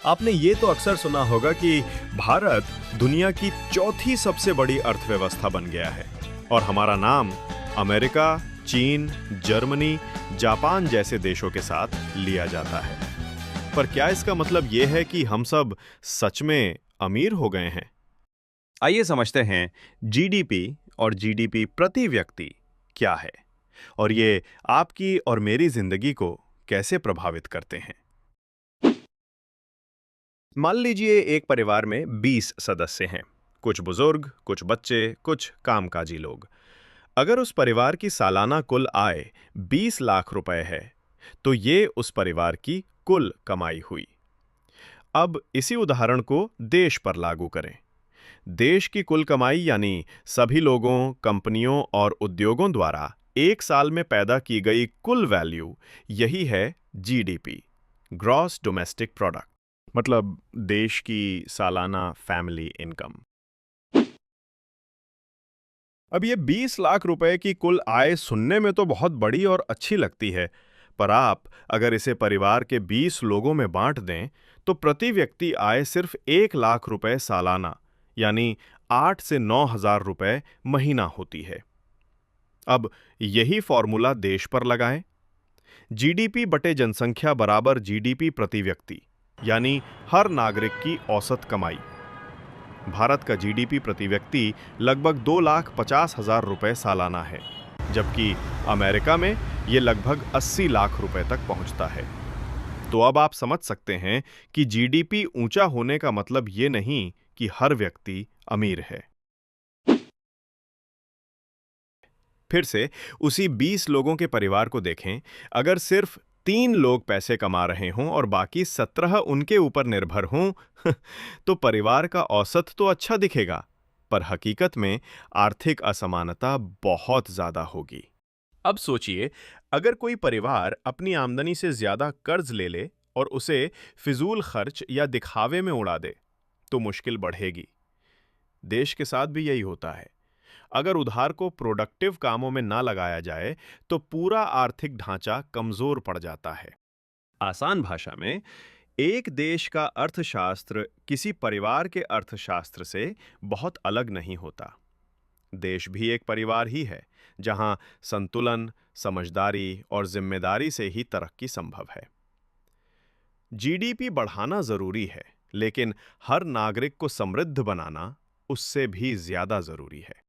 आपने ये तो अक्सर सुना होगा कि भारत दुनिया की चौथी सबसे बड़ी अर्थव्यवस्था बन गया है और हमारा नाम अमेरिका, चीन, जर्मनी, जापान जैसे देशों के साथ लिया जाता है। पर क्या इसका मतलब ये है कि हम सब सच में अमीर हो गए हैं? आइए समझते हैं जीडीपी और जीडीपी प्रति व्यक्ति क्या है और ये आपकी और मेरी जिंदगी को कैसे प्रभावित करते हैं। मान लीजिए एक परिवार में 20 सदस्य हैं। कुछ बुजुर्ग, कुछ बच्चे, कुछ कामकाजी लोग। अगर उस परिवार की सालाना कुल आय 20 लाख रुपए है, तो ये उस परिवार की कुल कमाई हुई। अब इसी उदाहरण को देश पर लागू करें। देश की कुल कमाई यानी सभी लोगों, कंपनियों और उद्योगों द्वारा एक साल में पैदा की गई कुल वैल्यू, यही है जीडीपी, ग्रॉस डोमेस्टिक प्रोडक्ट, मतलब देश की सालाना फैमिली इनकम। अब ये 20 लाख रुपए की कुल आय सुनने में तो बहुत बड़ी और अच्छी लगती है, पर आप अगर इसे परिवार के 20 लोगों में बांट दें, तो प्रति व्यक्ति आय सिर्फ 1 लाख रुपए सालाना, यानी 8 से 9 हजार रुपए महीना होती है। अब यही फॉर्मूला देश पर लगाएं। जीडीपी बटे जनसंख्या बराबर जीडीपी प्रति व्यक्ति, यानी हर नागरिक की औसत कमाई। भारत का जीडीपी प्रति व्यक्ति लगभग 2,50,000 रुपए सालाना है, जबकि अमेरिका में यह लगभग 80 लाख रुपए तक पहुंचता है। तो अब आप समझ सकते हैं कि जीडीपी ऊंचा होने का मतलब ये नहीं कि हर व्यक्ति अमीर है। फिर से उसी 20 लोगों के परिवार को देखें। अगर सिर्फ 3 लोग पैसे कमा रहे हों और बाकी 17 उनके ऊपर निर्भर हों, तो परिवार का औसत तो अच्छा दिखेगा, पर हकीकत में आर्थिक असमानता बहुत ज्यादा होगी। अब सोचिए, अगर कोई परिवार अपनी आमदनी से ज्यादा कर्ज ले ले और उसे फिजूल खर्च या दिखावे में उड़ा दे, तो मुश्किल बढ़ेगी। देश के साथ भी यही होता है। अगर उधार को प्रोडक्टिव कामों में ना लगाया जाए, तो पूरा आर्थिक ढांचा कमजोर पड़ जाता है। आसान भाषा में, एक देश का अर्थशास्त्र किसी परिवार के अर्थशास्त्र से बहुत अलग नहीं होता। देश भी एक परिवार ही है, जहां संतुलन, समझदारी और जिम्मेदारी से ही तरक्की संभव है। जीडीपी बढ़ाना जरूरी है, लेकिन हर नागरिक को समृद्ध बनाना उससे भी ज्यादा जरूरी है।